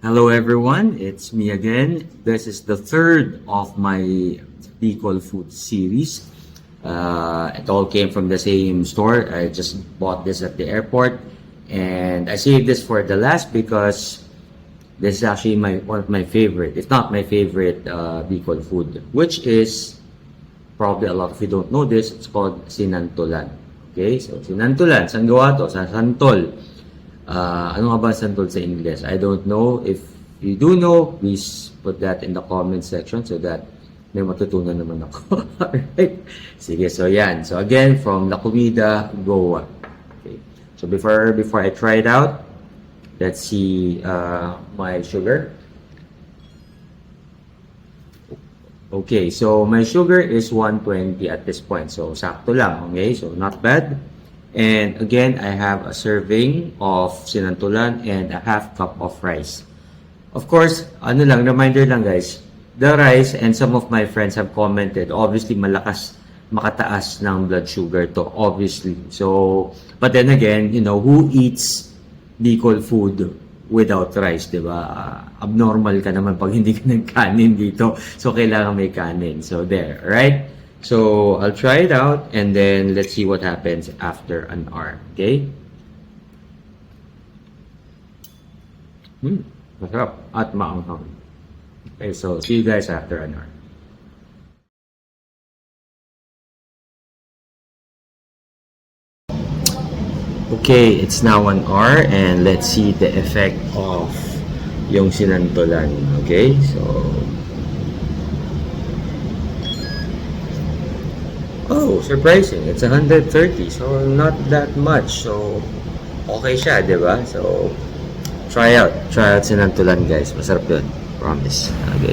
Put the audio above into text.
Hello everyone, it's me again. This is the third of my Bicol food series. It all came from the same store. I just bought this at the airport and I saved this for the last because this is actually one of my favorite, if not my favorite Bicol food, which is probably a lot of you don't know this. It's called Sinantulan. Okay, so Sinantulan, saan gawa to? Sa Santol. Ano nga ba santol sa English? I don't know. If you do know, please put that in the comment section so that may matutunan naman ako. Alright? Sige, so yan. So again, from La Comida, Goa. Okay. So before I try it out, let's see my sugar. Okay, so my sugar is 120 at this point. So sakto lang, okay? So not bad. And again, I have a serving of sinantulan and a half cup of rice. Of course, ano lang, reminder lang guys, the rice and some of my friends have commented, obviously makataas ng blood sugar to, obviously. So, but then again, you know, who eats Bicol food without rice, di ba? Abnormal ka naman pag hindi ka nagkanin dito. So, kailangan may kanin. So, there, right? So, I'll try it out and then let's see what happens after an hour. Okay? Masarap at maanghang. Okay, so see you guys after an hour. Okay, it's now 1 hour and let's see the effect of yung sinantulan. Okay, so oh, surprising. It's 130. So, not that much. So, okay siya, di ba? So, try out sinantulan, guys. Masarap yun. Promise. Okay.